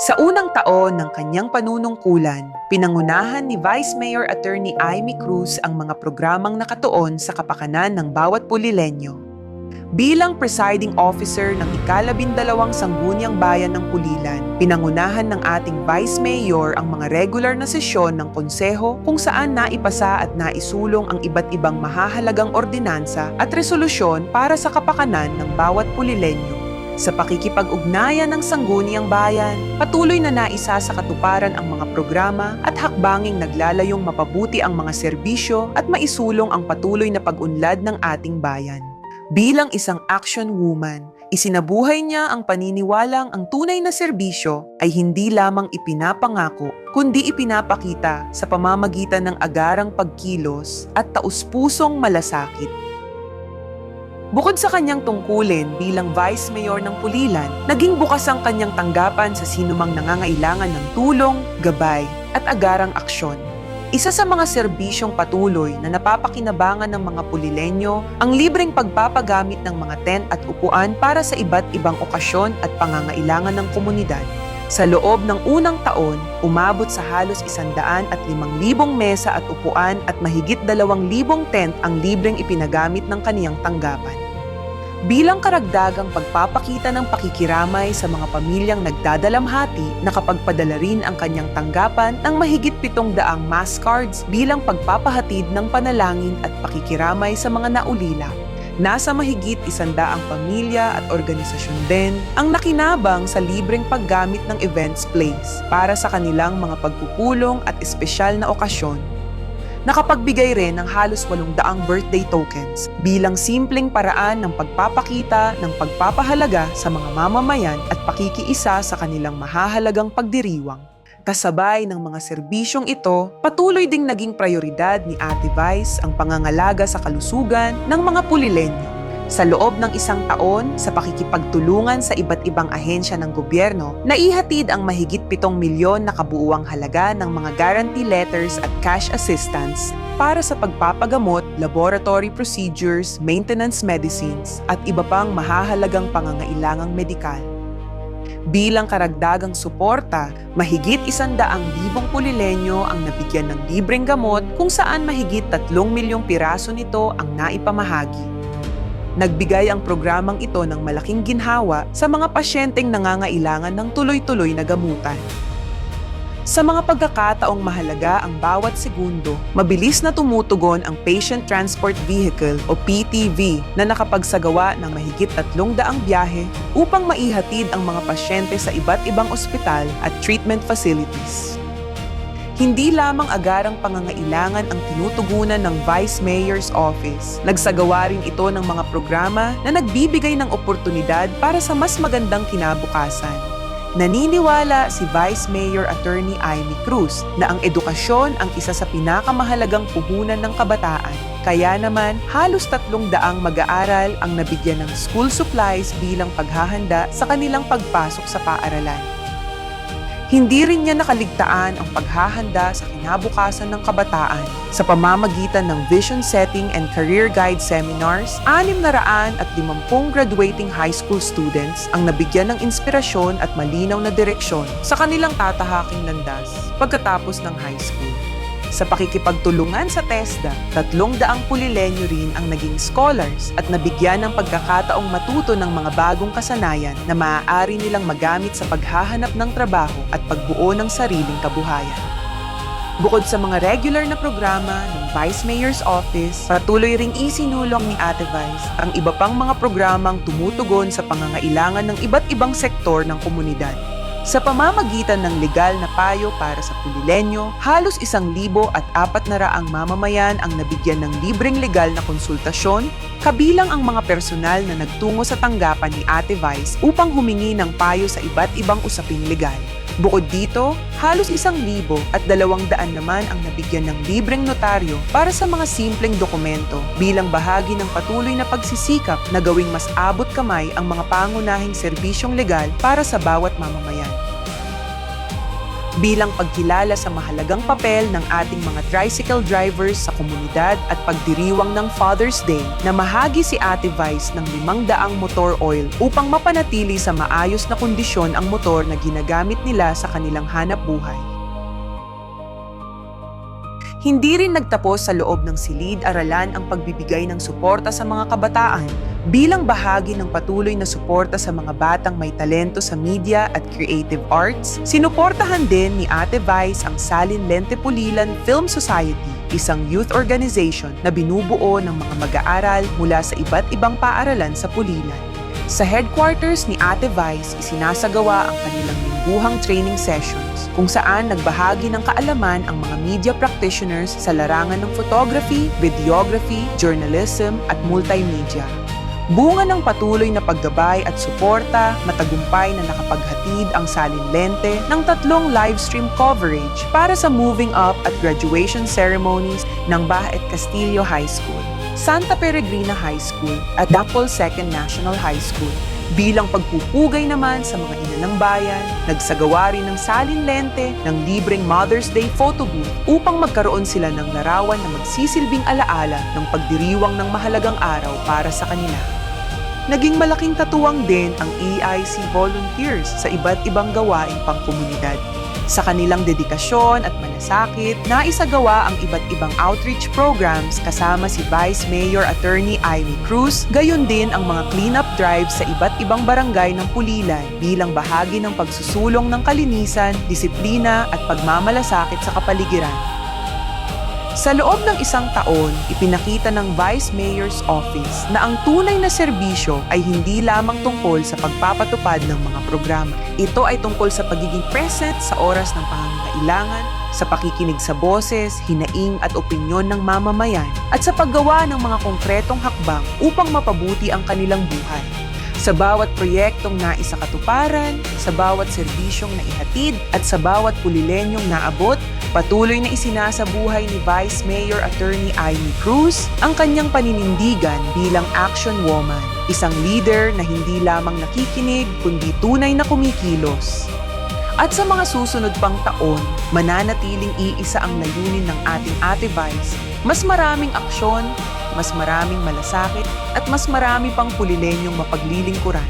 Sa unang taon ng kanyang panunungkulan, pinangunahan ni Vice Mayor Attorney Amy Cruz ang mga programang nakatuon sa kapakanan ng bawat Pulilenyo. Bilang presiding officer ng ika-12 Sangguniang Bayan ng Pulilan, pinangunahan ng ating Vice Mayor ang mga regular na sesyon ng konseho kung saan naipasa at naisulong ang iba't ibang mahahalagang ordinansa at resolusyon para sa kapakanan ng bawat Pulilenyo. Sa pakikipag-ugnayan ng Sangguniang Bayan, patuloy na naisa sa katuparan ang mga programa at hakbanging naglalayong mapabuti ang mga serbisyo at maisulong ang patuloy na pag-unlad ng ating bayan. Bilang isang action woman, isinabuhay niya ang paniniwalang ang tunay na serbisyo ay hindi lamang ipinapangako, kundi ipinapakita sa pamamagitan ng agarang pagkilos at taus-pusong malasakit. Bukod sa kanyang tungkulin bilang Vice Mayor ng Pulilan, naging bukas ang kanyang tanggapan sa sinumang nangangailangan ng tulong, gabay, at agarang aksyon. Isa sa mga serbisyong patuloy na napapakinabangan ng mga Pulilenyo ang libreng pagpapagamit ng mga tent at upuan para sa iba't ibang okasyon at pangangailangan ng komunidad. Sa loob ng unang taon, umabot sa halos 105,000 mesa at upuan at mahigit 2,000 tent ang libreng ipinagamit ng kaniyang tanggapan. Bilang karagdagang pagpapakita ng pakikiramay sa mga pamilyang nagdadalamhati, nakapagpadala ring ang kanyang tanggapan ng mahigit 700 mass cards bilang pagpapahatid ng panalangin at pakikiramay sa mga naulila. Nasa mahigit 100 pamilya at organisasyon din ang nakinabang sa libreng paggamit ng events place para sa kanilang mga pagpupulong at espesyal na okasyon. Nakapagbigay rin ng halos 800 birthday tokens bilang simpleng paraan ng pagpapakita ng pagpapahalaga sa mga mamamayan at pakikiisa sa kanilang mahahalagang pagdiriwang. Kasabay ng mga serbisyong ito, patuloy ding naging prioridad ni Ate Vice ang pangangalaga sa kalusugan ng mga Pulilenyo. Sa loob ng 1 taon, sa pakikipagtulungan sa iba't ibang ahensya ng gobyerno, naihatid ang mahigit 7 milyon na kabuuang halaga ng mga guarantee letters at cash assistance para sa pagpapagamot, laboratory procedures, maintenance medicines, at iba pang mahahalagang pangangailangang medikal. Bilang karagdagang suporta, mahigit 100,000 Pulilenyo ang nabigyan ng libreng gamot kung saan mahigit 3 milyong piraso nito ang naipamahagi. Nagbigay ang programang ito ng malaking ginhawa sa mga pasyenteng nangangailangan ng tuloy-tuloy na gamutan. Sa mga pagkakataong mahalaga ang bawat segundo, mabilis na tumutugon ang Patient Transport Vehicle o PTV na nakapagsagawa ng mahigit 300 biyahe upang maihatid ang mga pasyente sa iba't ibang ospital at treatment facilities. Hindi lamang agarang pangangailangan ang tinutugunan ng Vice Mayor's Office. Nagsagawa rin ito ng mga programa na nagbibigay ng oportunidad para sa mas magandang kinabukasan. Naniniwala si Vice Mayor Attorney Amy Cruz na ang edukasyon ang isa sa pinakamahalagang puhunan ng kabataan. Kaya naman, halos 300 mag-aaral ang nabigyan ng school supplies bilang paghahanda sa kanilang pagpasok sa paaralan. Hindi rin niya nakaligtaan ang paghahanda sa kinabukasan ng kabataan sa pamamagitan ng Vision Setting and Career Guide Seminars. 650 graduating high school students ang nabigyan ng inspirasyon at malinaw na direksyon sa kanilang tatahaking landas pagkatapos ng high school. Sa pakikipagtulungan sa TESDA, 300 Pulilenyo rin ang naging scholars at nabigyan ng pagkakataong matuto ng mga bagong kasanayan na maaari nilang magamit sa paghahanap ng trabaho at pagbuo ng sariling kabuhayan. Bukod sa mga regular na programa ng Vice Mayor's Office, patuloy ring isinulong ni Ate Vice ang iba pang mga programang tumutugon sa pangangailangan ng iba't ibang sektor ng komunidad. Sa pamamagitan ng legal na payo para sa Pulilenyo, halos 1,400 mamamayan ang nabigyan ng libreng legal na konsultasyon, kabilang ang mga personal na nagtungo sa tanggapan ni Ate Vice upang humingi ng payo sa iba't ibang usaping legal. Bukod dito, halos 1,200 naman ang nabigyan ng libreng notaryo para sa mga simpleng dokumento bilang bahagi ng patuloy na pagsisikap na gawing mas abot kamay ang mga pangunahing serbisyong legal para sa bawat mamamayan. bilang pagkilala sa mahalagang papel ng ating mga tricycle drivers sa komunidad at pagdiriwang ng Father's Day, namahagi si Ate Vice ng 500 motor oil upang mapanatili sa maayos na kondisyon ang motor na ginagamit nila sa kanilang hanap buhay. Hindi rin nagtapos sa loob ng silid-aralan ang pagbibigay ng suporta sa mga kabataan. Bilang bahagi ng patuloy na suporta sa mga batang may talento sa media at creative arts, sinuportahan din ni Ate Vice ang Salin Lente Pulilan Film Society, isang youth organization na binubuo ng mga mag-aaral mula sa iba't ibang paaralan sa Pulilan. Sa headquarters ni Ate Vice, isinasagawa ang kanilang lingguhang training sessions kung saan nagbahagi ng kaalaman ang mga media practitioners sa larangan ng photography, videography, journalism at multimedia. Bunga ng patuloy na paggabay at suporta, matagumpay na nakapaghatid ang Salin Lente ng 3 livestream coverage para sa moving up at graduation ceremonies ng Bahet Castillo High School, Santa Peregrina High School at Dapol Second National High School. Bilang pagpupugay naman sa mga ina ng bayan, nagsagawa rin ng Salin Lente ng libreng Mother's Day photo booth upang magkaroon sila ng larawan na magsisilbing alaala ng pagdiriwang ng mahalagang araw para sa kanila. Naging malaking katuwang din ang EIC volunteers sa iba't ibang gawaing pangkomunidad. Sa kanilang dedikasyon at malasakit, naisagawa ang iba't ibang outreach programs kasama si Vice Mayor Attorney Amy Cruz, gayon din ang mga cleanup drives sa iba't ibang barangay ng Pulilan bilang bahagi ng pagsusulong ng kalinisan, disiplina at pagmamalasakit sa kapaligiran. Sa loob ng 1 taon, ipinakita ng Vice Mayor's Office na ang tunay na serbisyo ay hindi lamang tungkol sa pagpapatupad ng mga programa. Ito ay tungkol sa pagiging present sa oras ng pangangailangan, sa pakikinig sa boses, hinaing at opinyon ng mamamayan, at sa paggawa ng mga konkretong hakbang upang mapabuti ang kanilang buhay. Sa bawat proyektong naisakatuparan, sa bawat serbisyong naihatid, at sa bawat Pulilenyong naabot, patuloy na isinasabuhay ni Vice Mayor Attorney Amy Cruz ang kanyang paninindigan bilang action woman, isang leader na hindi lamang nakikinig kundi tunay na kumikilos. At sa mga susunod pang taon, mananatiling iisa ang layunin ng ating Ate Vice, mas maraming aksyon, mas maraming malasakit, at mas marami pang Pulilenyong mapaglilingkuran.